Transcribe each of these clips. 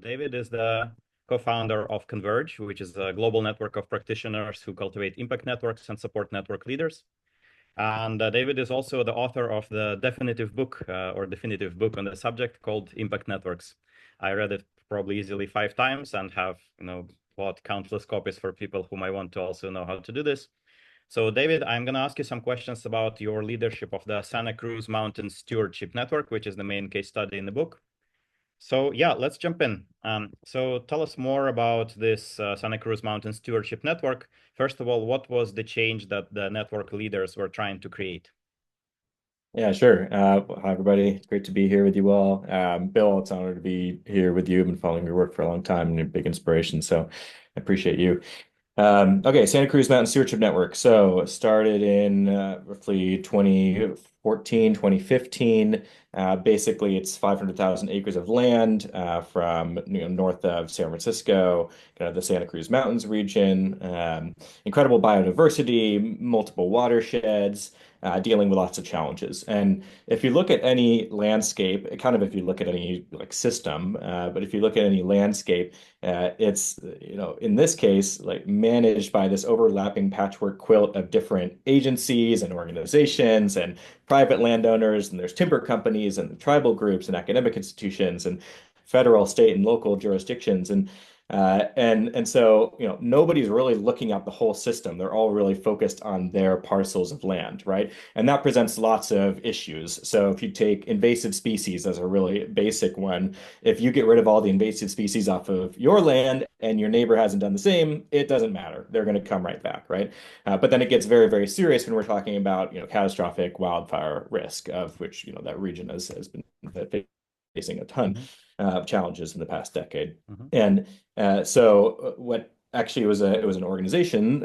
David is the co-founder of Converge, which is a global network of practitioners who cultivate impact networks and support network leaders. And David is also the author of the definitive book on the subject called Impact Networks. I read it probably easily 5 times and have, bought countless copies for people who might want to also know how to do this. So, David, I'm going to ask you some questions about your leadership of the Santa Cruz Mountain Stewardship Network, which is the main case study in the book. So yeah, let's jump in. So tell us more about this Santa Cruz Mountain Stewardship Network. First of all, what was the change that the network leaders were trying to create? Yeah, sure. Hi, everybody. It's great to be here with you all. Bill, it's an honor to be here with you. I've been following your work for a long time and you're a big inspiration, so I appreciate you. Okay, Santa Cruz Mountain Stewardship Network. So it started in roughly 2014, 2015. Basically, it's 500,000 acres of land from north of San Francisco, kind of the Santa Cruz Mountains region. Incredible biodiversity, multiple watersheds, dealing with lots of challenges. And if you look at any landscape, kind of if you look at any like system, but if you look at any landscape, it's, in this case, like managed by this overlapping patchwork quilt of different agencies and organizations and private landowners, and there's timber companies and tribal groups and academic institutions and federal, state, and local jurisdictions. And so, nobody's really looking at the whole system. They're all really focused on their parcels of land, right? And that presents lots of issues. So if you take invasive species as a really basic one, if you get rid of all the invasive species off of your land and your neighbor hasn't done the same, it doesn't matter. They're going to come right back, right? But then it gets very, very serious when we're talking about, catastrophic wildfire risk, of which, that region has been facing a ton Hmm. of challenges in the past decade. Hmm. And what actually it was an organization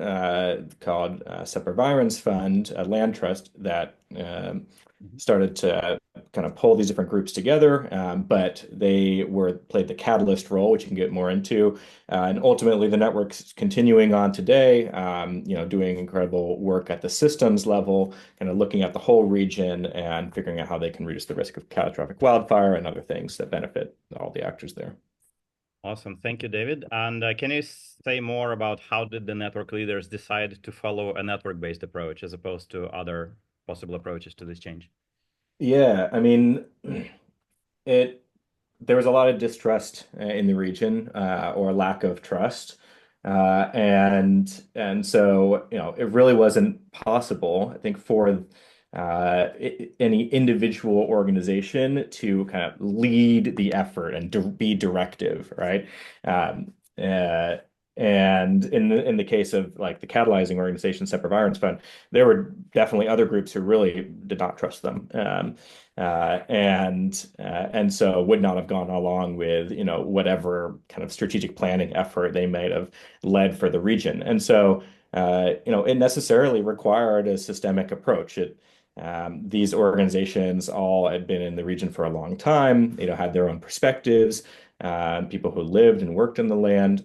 called Separvirens Fund, a land trust that Hmm. started to kind of pull these different groups together, but they were played the catalyst role, which you can get more into, and ultimately the network's continuing on today, doing incredible work at the systems level, kind of looking at the whole region and figuring out how they can reduce the risk of catastrophic wildfire and other things that benefit all the actors there. Awesome. Thank you, David. And can you say more about how did the network leaders decide to follow a network-based approach as opposed to other possible approaches to this change? Yeah, I mean, it there was a lot of distrust in the region, or lack of trust. And so, it really wasn't possible, I think, for any individual organization to kind of lead the effort and be directive, right? Um, uh, and in the case of like the catalyzing organization, Separate Virus Fund, there were definitely other groups who really did not trust them. And so would not have gone along with, whatever kind of strategic planning effort they might have led for the region. And so, it necessarily required a systemic approach. These organizations all had been in the region for a long time, had their own perspectives, people who lived and worked in the land.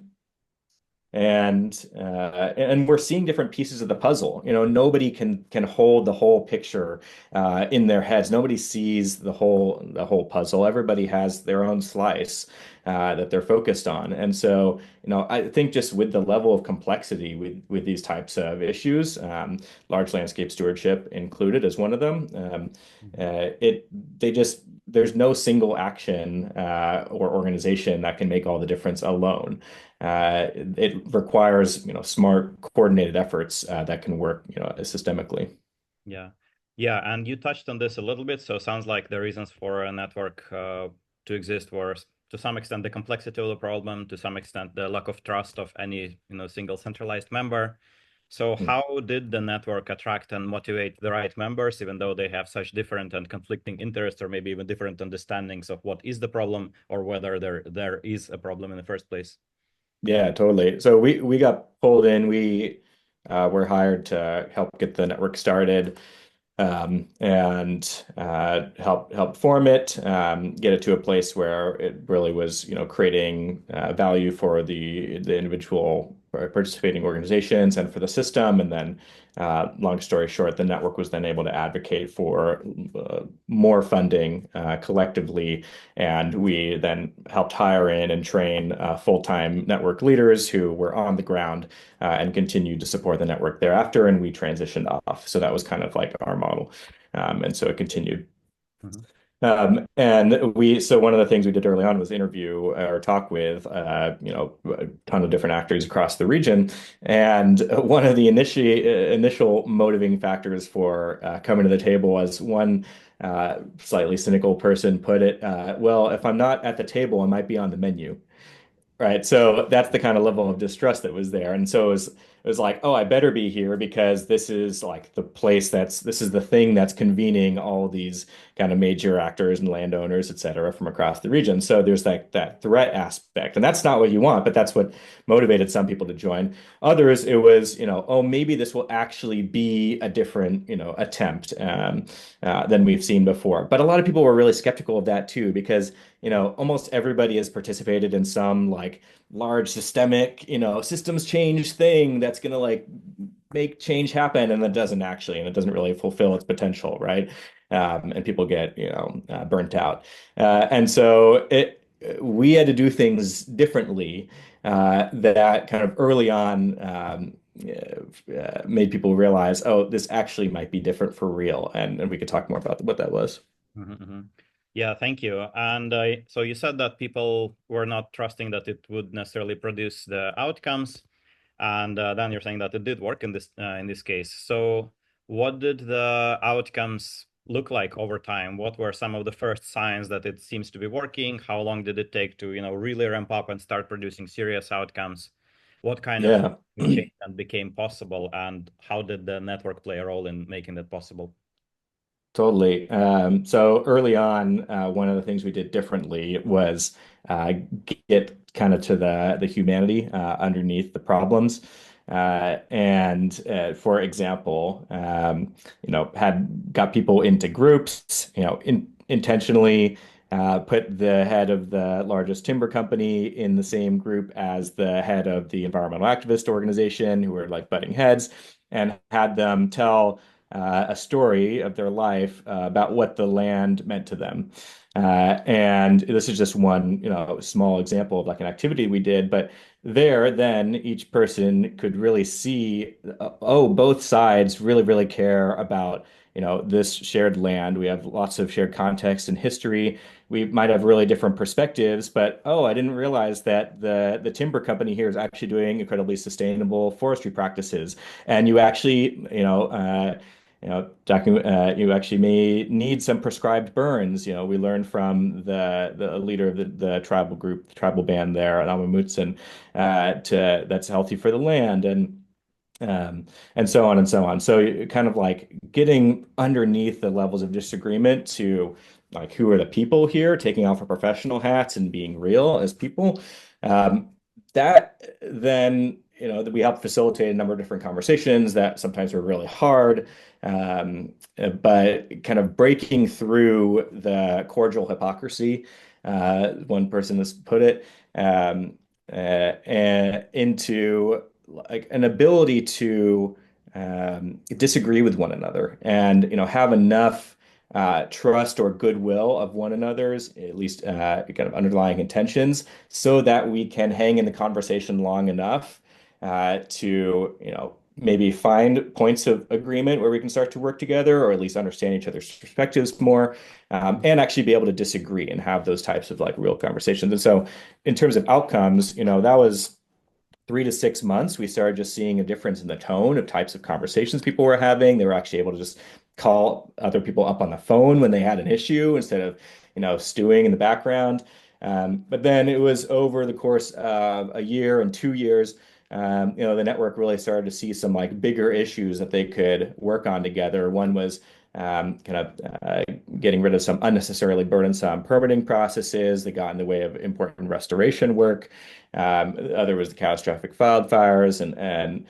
And we're seeing different pieces of the puzzle. Nobody can hold the whole picture in their heads. Nobody sees the whole puzzle. Everybody has their own slice that they're focused on. And so, I think just with the level of complexity with these types of issues, large landscape stewardship included as one of them, Mhm. it they just there's no single action or organization that can make all the difference alone. It requires, smart, coordinated efforts that can work, systemically. Yeah. Yeah. And you touched on this a little bit. So it sounds like the reasons for a network to exist were to some extent the complexity of the problem, to some extent the lack of trust of any, single centralized member. So Hmm. how did the network attract and motivate the right members, even though they have such different and conflicting interests or maybe even different understandings of what is the problem or whether there is a problem in the first place? Yeah, totally. So we got pulled in. We were hired to help get the network started, and help form it, get it to a place where it really was, creating value for the individual participating organizations and for the system. And then, long story short, the network was then able to advocate for more funding collectively. And we then helped hire in and train full-time network leaders who were on the ground and continued to support the network thereafter. And we transitioned off. So that was kind of like our model. And so it continued. Mhm. So one of the things we did early on was interview or talk with, a ton of different actors across the region. And one of the initial motivating factors for coming to the table was one slightly cynical person put it, well, if I'm not at the table, I might be on the menu. Right. So that's the kind of level of distrust that was there. And so it was like, oh, I better be here because this is like the place this is the thing that's convening all these kind of major actors and landowners, et cetera, from across the region. So there's that threat aspect. And that's not what you want, but that's what motivated some people to join. Others, it was, oh, maybe this will actually be a different, attempt than we've seen before. But a lot of people were really skeptical of that too, because almost everybody has participated in some like large systemic, systems change thing that's going to like make change happen, and that doesn't actually, and it doesn't really fulfill its potential, right? And people get, burnt out. And so we had to do things differently that kind of early on made people realize, oh, this actually might be different for real. And we could talk more about what that was. Mhm, mhm. Yeah, thank you. And so you said that people were not trusting that it would necessarily produce the outcomes, and then you're saying that it did work in this case. So, what did the outcomes look like over time? What were some of the first signs that it seems to be working? How long did it take to, really ramp up and start producing serious outcomes? What kind of Yeah. change and became possible, and how did the network play a role in making that possible? Totally. So early on, one of the things we did differently was get kind of to the humanity underneath the problems. For example, had got people into groups, intentionally put the head of the largest timber company in the same group as the head of the environmental activist organization, who were like butting heads, and had them tell a story of their life about what the land meant to them. And this is just one, small example of like an activity we did, but then each person could really see, oh, both sides really, really care about, this shared land. We have lots of shared context and history. We might have really different perspectives, but oh, I didn't realize that the timber company here is actually doing incredibly sustainable forestry practices. And you actually, you actually may need some prescribed burns. We learned from the leader of the tribal group, tribal band there, Amamutsun, that's healthy for the land, and so on and so on. So kind of like getting underneath the levels of disagreement to like who are the people here, taking off our professional hats and being real as people. Um, that then, that we help facilitate a number of different conversations that sometimes are really hard. But kind of breaking through the cordial hypocrisy, one person has put it, and into like an ability to disagree with one another and have enough trust or goodwill of one another's, at least kind of underlying intentions, so that we can hang in the conversation long enough to maybe find points of agreement where we can start to work together or at least understand each other's perspectives more, and actually be able to disagree and have those types of like real conversations. And so in terms of outcomes, that was 3 to 6 months. We started just seeing a difference in the tone of types of conversations people were having. They were actually able to just call other people up on the phone when they had an issue instead of, stewing in the background. But then it was over the course of a year and 2 years, the network really started to see some like bigger issues that they could work on together. One was kind of getting rid of some unnecessarily burdensome permitting processes that got in the way of important restoration work. The other was the catastrophic wildfires, and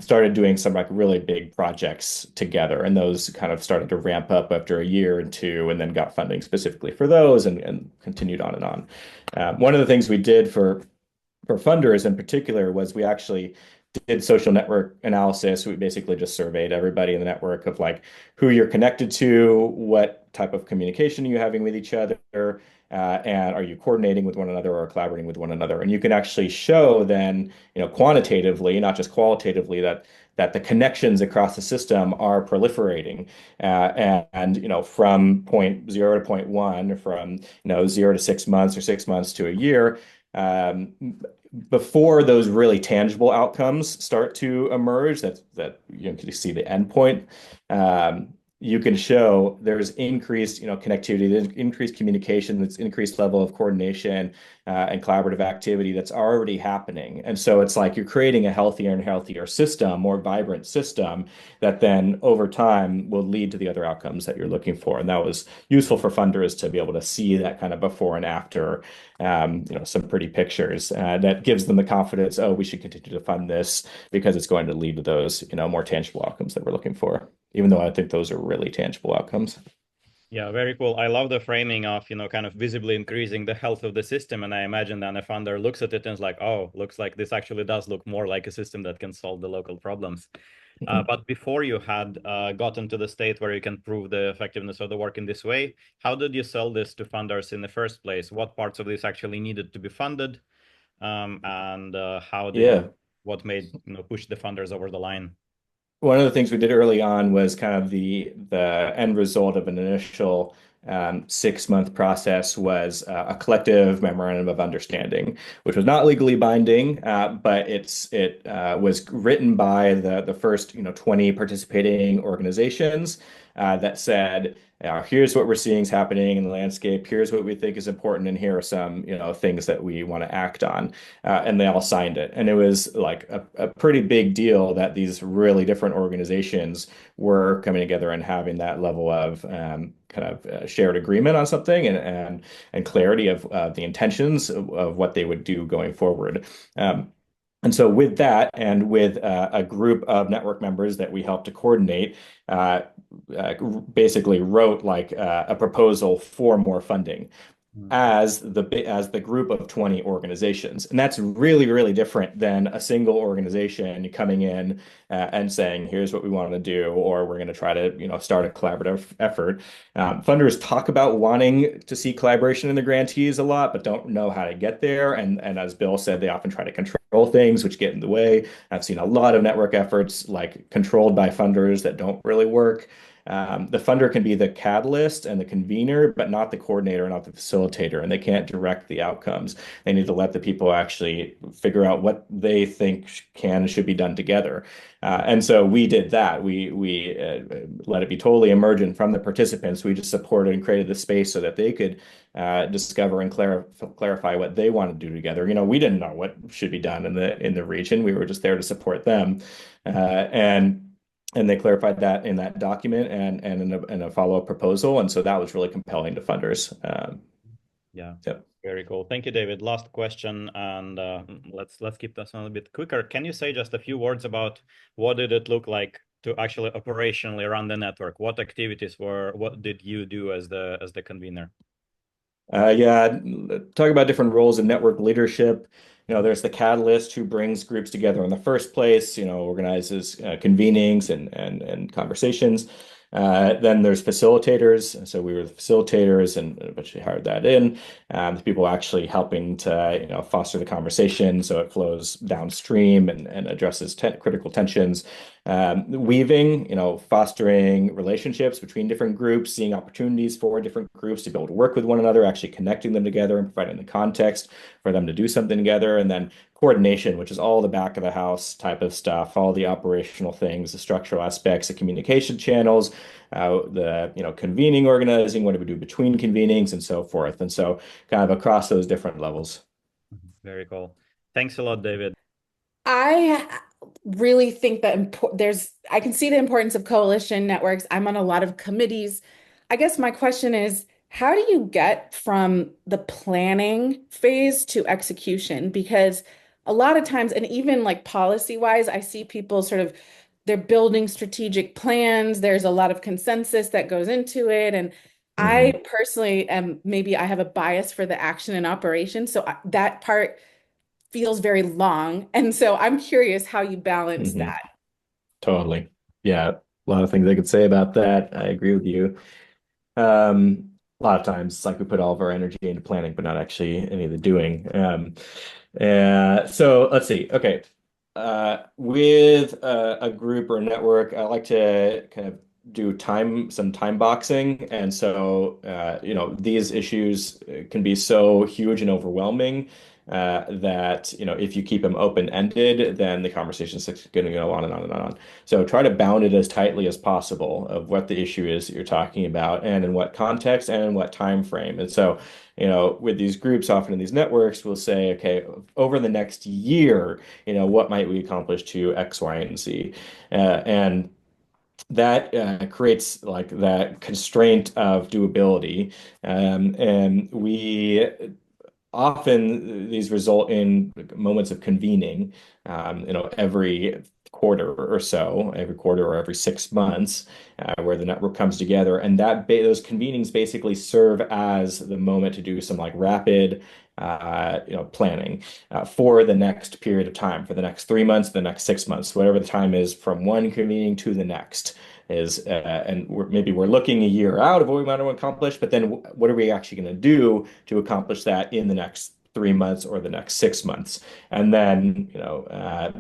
started doing some like really big projects together. And those kind of started to ramp up after a year and two, and then got funding specifically for those, and continued on and on. One of the things we did for for funders in particular was we actually did social network analysis. We basically just surveyed everybody in the network of like who you're connected to, what type of communication are you having with each other, and are you coordinating with one another or collaborating with one another? And you can actually show then, quantitatively, not just qualitatively, that the connections across the system are proliferating. And from point zero to point one, from 0 to 6 months or 6 months to a year, um, before those really tangible outcomes start to emerge, that you can see the endpoint. You can show there's increased, connectivity, there's increased communication, there's increased level of coordination and collaborative activity that's already happening. And so it's like you're creating a healthier and healthier system, more vibrant system that then over time will lead to the other outcomes that you're looking for. And that was useful for funders to be able to see that kind of before and after, some pretty pictures that gives them the confidence, oh, we should continue to fund this because it's going to lead to those, more tangible outcomes that we're looking for, even though I think those are really tangible outcomes. Yeah, very cool. I love the framing of, kind of visibly increasing the health of the system. And I imagine then a funder looks at it and is like, oh, looks like this actually does look more like a system that can solve the local problems. Mhm. But before you had gotten to the state where you can prove the effectiveness of the work in this way, how did you sell this to funders in the first place? What parts of this actually needed to be funded? And how did you, Yeah. what made, push the funders over the line? One of the things we did early on was kind of the end result of an initial 6 month process was a collective memorandum of understanding, which was not legally binding, but it was written by the first 20 participating organizations that said, here's what we're seeing is happening in the landscape. Here's what we think is important, and here are some things that we want to act on. And they all signed it. And it was like a pretty big deal that these really different organizations were coming together and having that level of kind of shared agreement on something and clarity of the intentions of what they would do going forward. And so with that, and with a group of network members that we helped to coordinate, uh, basically wrote like a proposal for more funding Mhm. as the group of 20 organizations. And that's really, really different than a single organization coming in and saying, here's what we want to do, or we're going to try to, start a collaborative effort. Funders talk about wanting to see collaboration in the grantees a lot, but don't know how to get there. And as Bill said, they often try to control things, which get in the way. I've seen a lot of network efforts like controlled by funders that don't really work. The funder can be the catalyst and the convener, but not the coordinator, not the facilitator, and they can't direct the outcomes. They need to let the people actually figure out what they think can and should be done together. And so we did that. We let it be totally emergent from the participants. We just supported and created the space so that they could discover and clarify what they want to do together. We didn't know what should be done in the region. We were just there to support them, and they clarified that in that document and in a follow-up proposal. And so that was really compelling to funders. Yeah, Yep. very cool. Thank you, David. Last question, and let's keep this one a bit quicker. Can you say just a few words about what did it look like to actually operationally run the network? What activities were, what did you do as the convener? Yeah, talk about different roles in network leadership. There's the catalyst who brings groups together in the first place, organizes convenings and conversations. Then there's facilitators. So we were the facilitators and eventually hired that in. The people actually helping to, foster the conversation so it flows downstream and addresses critical tensions. Weaving, fostering relationships between different groups, seeing opportunities for different groups to be able to work with one another, actually connecting them together and providing the context for them to do something together. And then coordination, which is all the back of the house type of stuff, all the operational things, the structural aspects, the communication channels, the convening, organizing, what do we do between convenings, and so forth. And so kind of across those different levels. Very cool. Thanks a lot, David. I really think that I can see the importance of coalition networks. I'm on a lot of committees. I guess my question is, how do you get from the planning phase to execution? Because a lot of times, and even like policy wise, I see people sort of they're building strategic plans. There's a lot of consensus that goes into it. And Mhm. I personally am maybe I have a bias for the action and operation. So that part feels very long. And so I'm curious how you balance Hmm. that. Totally. Yeah, a lot of things I could say about that. I agree with you. A lot of times it's like we put all of our energy into planning, but not actually any of the doing. So let's see. Okay. With a group or a network, I like to kind of do some time boxing. And so, these issues can be so huge and overwhelming that, if you keep them open-ended, then the conversation's going to go on and on and on. So try to bound it as tightly as possible of what the issue is that you're talking about and in what context and in what time frame. And so, with these groups, often in these networks, we'll say, okay, over the next year, what might we accomplish to X, Y, and Z? And that creates like that constraint of doability. And we often these result in moments of convening, every quarter or so, every quarter or every 6 months, where the network comes together, and those convenings basically serve as the moment to do some like rapid, planning for the next period of time, for the next 3 months, the next 6 months, whatever the time is from one convening to the next is, and maybe we're looking a year out of what we want to accomplish, but then what are we actually going to do to accomplish that in the next 3 months or the next 6 months? And then,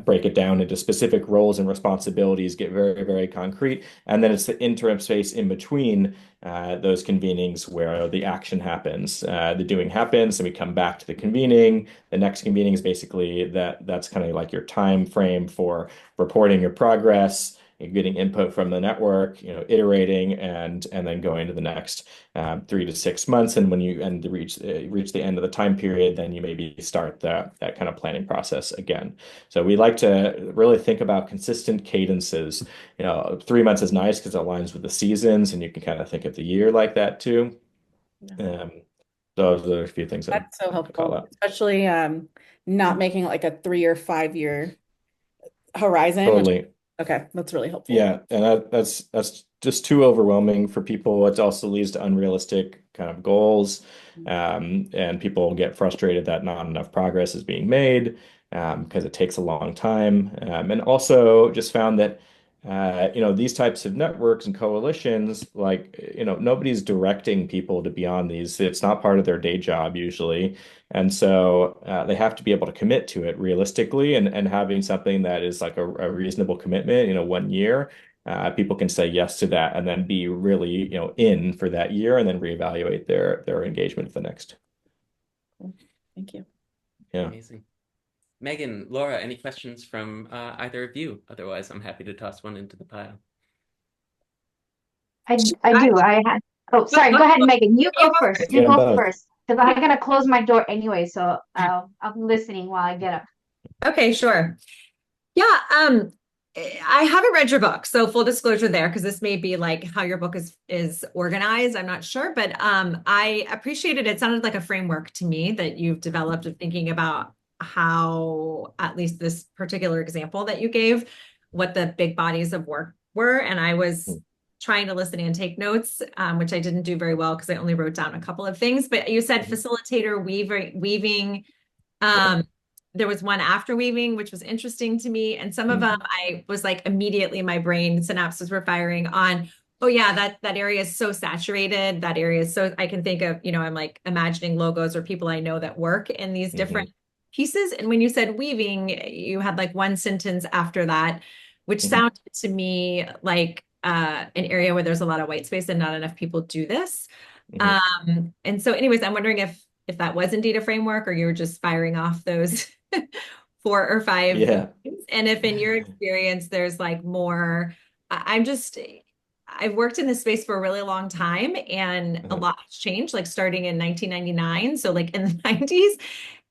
break it down into specific roles and responsibilities, get very, very concrete. And then it's the interim space in between those convenings where the action happens, the doing happens, and we come back to the convening. The next convening is basically that's kind of like your time frame for reporting your progress, getting input from the network, iterating and then going to the next 3 to 6 months. And when you reach the end of the time period, then you maybe start that kind of planning process again. So we like to really think about consistent cadences. 3 months is nice because it aligns with the seasons, and you can kind of think of the year like that too. Yeah. Um, those are a few things I'd That's so call helpful, out. especially not making like a 3 or 5 year horizon, which Totally. okay, that's really helpful. Yeah, and that's just too overwhelming for people. It also leads to unrealistic kind of goals, and people get frustrated that not enough progress is being made, because it takes a long time. And also just found that these types of networks and coalitions, like nobody's directing people to be on these. It's not part of their day job usually. And so they have to be able to commit to it realistically, and having something that is like a reasonable commitment, 1 year, people can say yes to that and then be really, in for that year and then reevaluate their engagement for the next. Cool. Thank you. Yeah. Amazing. Megan, Laura, any questions from either of you? Otherwise, I'm happy to toss one into the pile. I do. Oh, sorry. Go ahead, Megan. You go first. You Yeah, go both. first. Because I'm gonna close my door anyway, so I'm listening while I get up. Okay, sure. Yeah, I haven't read your book, so full disclosure there, because this may be like how your book is organized. I'm not sure, but I appreciated it. It sounded like a framework to me that you've developed of thinking about how, at least this particular example that you gave, what the big bodies of work were. And I was trying to listen and take notes, which I didn't do very well because I only wrote down a couple of things. But you said facilitator, weaving. There was one after weaving, which was interesting to me. And some of them, I was like, immediately my brain synapses were firing on, oh yeah, that area is so saturated. That area is so, I can think of, I'm like imagining logos or people I know that work in these different pieces. And when you said weaving, you had like one sentence after that, which sounded to me like an area where there's a lot of white space and not enough people do this. And so anyways, I'm wondering if that was indeed a framework or you were just firing off those 4 or 5 Yeah. things. And if in your experience there's like more, I've worked in this space for a really long time and a lot has changed, like starting in 1999. So like in the 90s,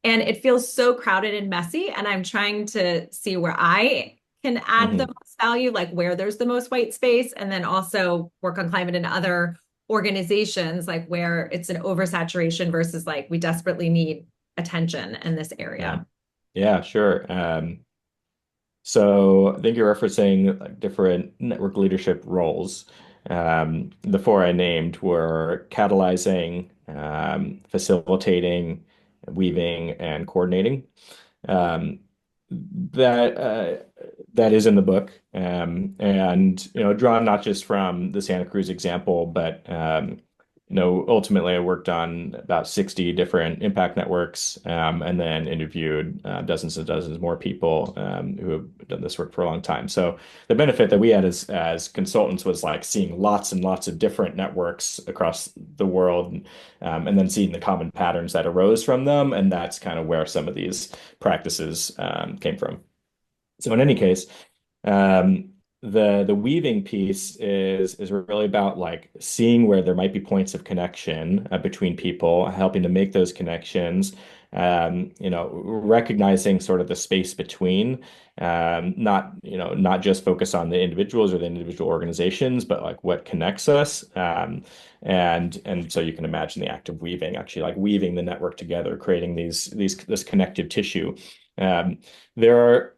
and it feels so crowded and messy. And I'm trying to see where I can add the most value, like where there's the most white space, and then also work on climate in other organizations, like where it's an oversaturation versus like we desperately need attention in this area. Yeah, sure. So I think you're referencing like different network leadership roles. The four I named were catalyzing, facilitating, weaving, and coordinating. Um, that that is in the book, and drawn not just from the Santa Cruz example, but ultimately I worked on about 60 different impact networks, and then interviewed dozens and dozens more people who have done this work for a long time. So the benefit that we had as consultants was like seeing lots and lots of different networks across the world, and then seeing the common patterns that arose from them, and that's kind of where some of these practices came from. So in any case, um, the weaving piece is really about like seeing where there might be points of connection between people, helping to make those connections, recognizing sort of the space between, not just focus on the individuals or the individual organizations, but like what connects us. And so you can imagine the act of weaving, actually like weaving the network together, creating this connective tissue.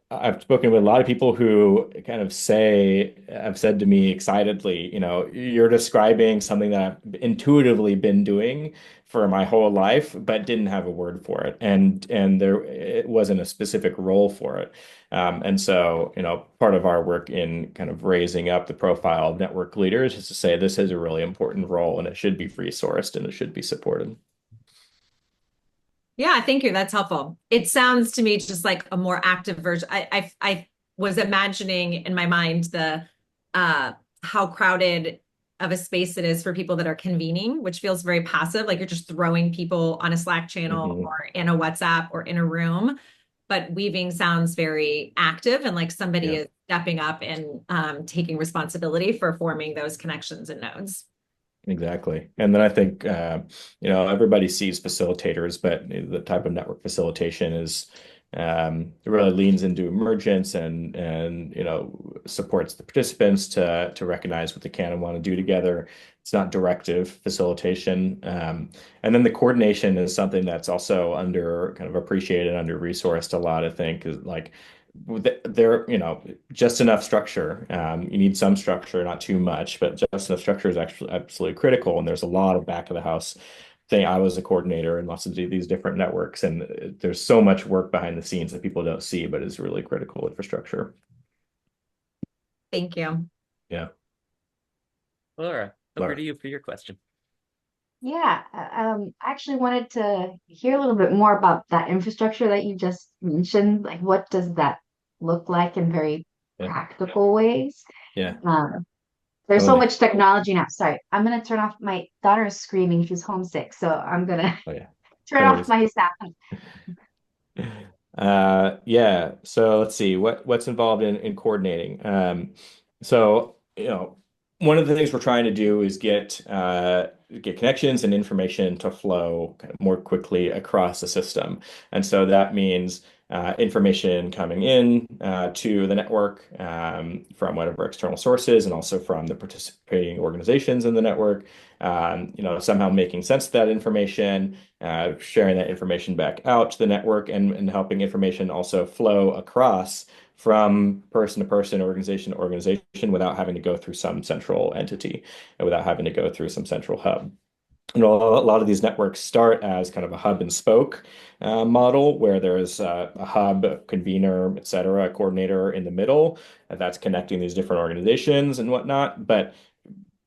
I've spoken with a lot of people who kind of have said to me excitedly, you're describing something that I've intuitively been doing for my whole life, but didn't have a word for it. And it wasn't a specific role for it. And so, part of our work in kind of raising up the profile of network leaders is to say this is a really important role and it should be resourced and it should be supported. Yeah, thank you. That's helpful. It sounds to me just like a more active version. I was imagining in my mind the how crowded of a space it is for people that are convening, which feels very passive, like you're just throwing people on a Slack channel or in a WhatsApp or in a room. But weaving sounds very active and like somebody is stepping up and taking responsibility for forming those connections and nodes. Exactly. And then I think, everybody sees facilitators, but the type of network facilitation is it really leans into emergence and supports the participants to recognize what they can and want to do together. It's not directive facilitation. And then the coordination is something that's also under kind of appreciated, under resourced a lot, I think, is like there, just enough structure. You need some structure, not too much, but just enough structure is actually absolutely critical. And there's a lot of back of the house thing. I was a coordinator in lots of these different networks, and there's so much work behind the scenes that people don't see, but is really critical infrastructure. Thank you. Yeah. Laura, over to you for your question. Yeah, I actually wanted to hear a little bit more about that infrastructure that you just mentioned. Like, what does that look like in very practical ways? Yeah. There's so much technology now. Sorry, I'm gonna turn off. My daughter is screaming. She's homesick, so I'm gonna turn off my sound. Yeah. So let's see what's involved in coordinating. So one of the things we're trying to do is get connections and information to flow kind of more quickly across the system, and so that means information coming in to the network from whatever external sources, and also from the participating organizations in the network. Somehow making sense of that information, sharing that information back out to the network, and helping information also flow across from person to person, organization to organization, without having to go through some central entity and without having to go through some central hub. A lot of these networks start as kind of a hub and spoke model, where there's a hub, a convener, et cetera, a coordinator in the middle that's connecting these different organizations and whatnot. But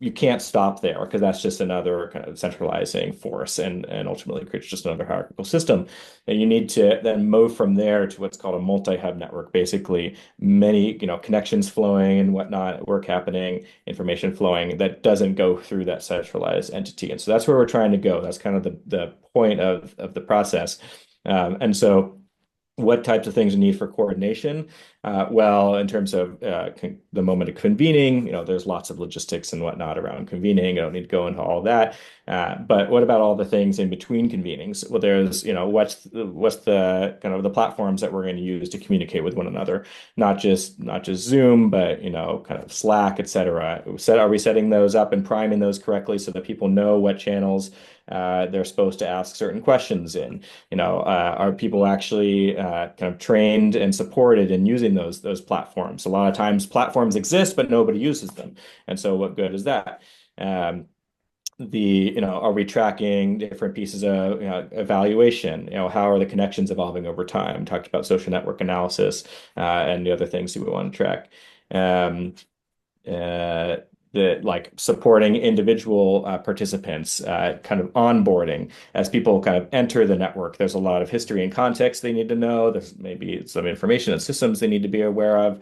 you can't stop there, because that's just another kind of centralizing force and ultimately creates just another hierarchical system. And you need to then move from there to what's called a multi-hub network, basically many connections flowing and whatnot, work happening, information flowing that doesn't go through that centralized entity. And so that's where we're trying to go. That's kind of the point of the process. And so what types of things you need for coordination? Well, in terms of the moment of convening, there's lots of logistics and whatnot around convening. I don't need to go into all that. But what about all the things in between convenings? Well, there's, what's the kind of the platforms that we're going to use to communicate with one another? Not just Zoom, but kind of Slack, et cetera. Are we setting those up and priming those correctly so that people know what channels they're supposed to ask certain questions in? Are people actually kind of trained and supported in using those platforms? A lot of times platforms exist, but nobody uses them. And so what good is that? are we tracking different pieces of evaluation? How are the connections evolving over time? Talked about social network analysis and the other things that we want to track. Um, uh, the like supporting individual participants, kind of onboarding as people kind of enter the network. There's a lot of history and context they need to know. There's maybe some information and systems they need to be aware of.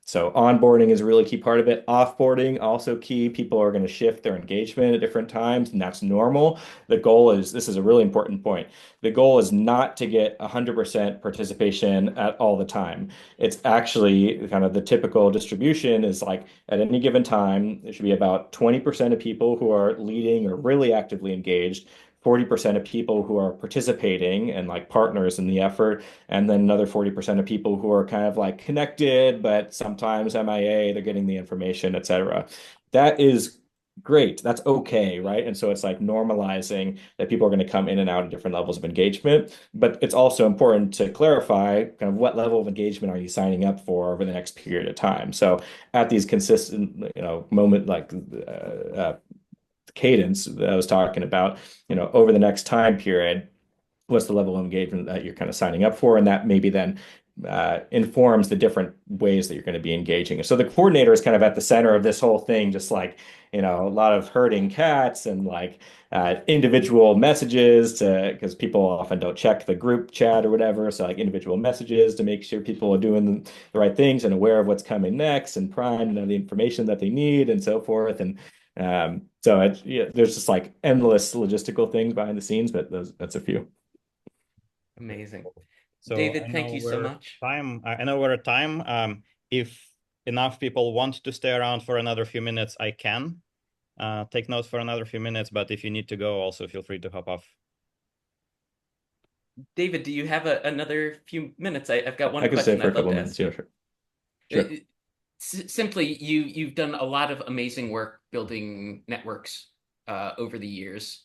So onboarding is a really key part of it. Offboarding also key. People are going to shift their engagement at different times, and that's normal. The goal is, this is a really important point. The goal is not to get 100% participation at all the time. It's actually kind of the typical distribution is like at any given time, there should be about 20% of people who are leading or really actively engaged, 40% of people who are participating and like partners in the effort, and then another 40% of people who are kind of like connected, but sometimes MIA, they're getting the information, etc. That is great. That's okay, right? And so it's like normalizing that people are going to come in and out of different levels of engagement. But it's also important to clarify kind of what level of engagement are you signing up for over the next period of time. So at these consistent, moment like cadence that I was talking about, over the next time period, what's the level of engagement that you're kind of signing up for, and that maybe then informs the different ways that you're going to be engaging. So the coordinator is kind of at the center of this whole thing, just like, a lot of herding cats and like individual messages to, because people often don't check the group chat or whatever. So like individual messages to make sure people are doing the right things and aware of what's coming next and primed and the information that they need and so forth. And so there's just like endless logistical things behind the scenes, but that's a few. Amazing. So David, thank you so much. I know we're at time. If enough people want to stay around for another few minutes, I can take notes for another few minutes, but if you need to go, also feel free to hop off. David, do you have another few minutes? I've got one I could stay question for a I'd love couple to minutes. ask. Yeah, sure. Simply, you've done a lot of amazing work building networks over the years.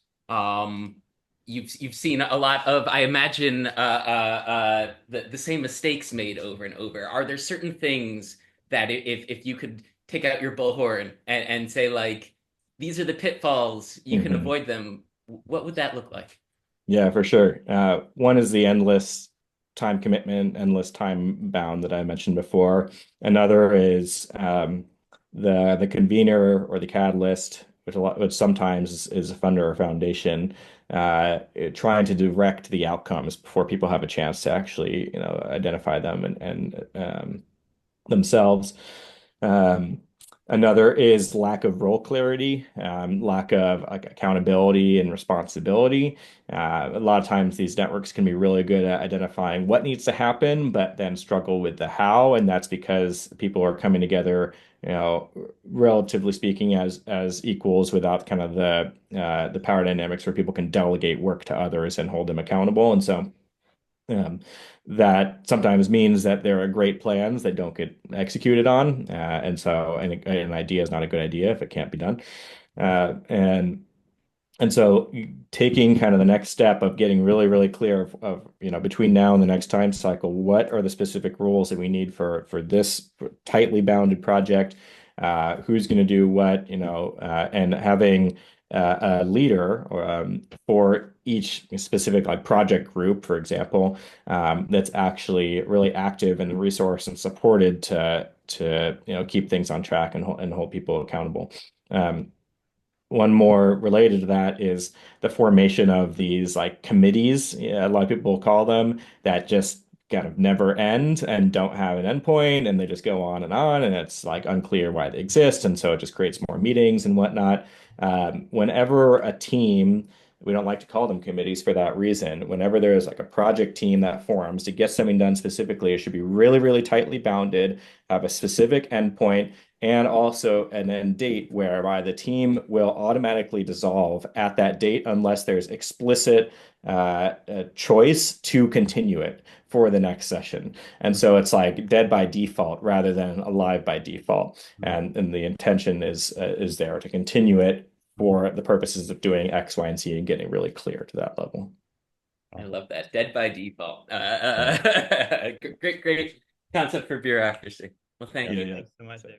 You've seen a lot of, I imagine, the same mistakes made over and over. Are there certain things that if you could take out your bullhorn and say like, these are the pitfalls, you can avoid them, what would that look like? Yeah, for sure. One is the endless time commitment, endless time bound that I mentioned before. Another is the convener or the catalyst, which sometimes is a funder or foundation, trying to direct the outcomes before people have a chance to actually, identify them and themselves. Um, Another is lack of role clarity, lack of like accountability and responsibility. A lot of times these networks can be really good at identifying what needs to happen, but then struggle with the how, and that's because people are coming together, relatively speaking, as equals without kind of the power dynamics where people can delegate work to others and hold them accountable. And so that sometimes means that there are great plans that don't get executed on. And so an idea is not a good idea if it can't be done. Uh, and and so taking kind of the next step of getting really, really clear between now and the next time cycle, what are the specific rules that we need for this tightly bounded project? Who's going to do what, and having a leader for each specific like project group, for example, that's actually really active and resourced and supported to keep things on track and hold people accountable. One more related to that is the formation of these like committees, a lot of people call them, that just kind of never end and don't have an endpoint, and they just go on, and it's like unclear why they exist, and so it just creates more meetings and whatnot. Whenever a team, we don't like to call them committees for that reason. Whenever there's like a project team that forms to get something done specifically, it should be really, really tightly bounded, have a specific endpoint, and also an end date whereby the team will automatically dissolve at that date unless there's explicit choice to continue it for the next session. And so it's like dead by default rather than alive by default. And the intention is there to continue it for the purposes of doing X, Y, and Z and getting really clear to that level. I love that. Dead by default. Great concept for bureaucracy. Well, thank you. Yeah. Thanks so much, Dave.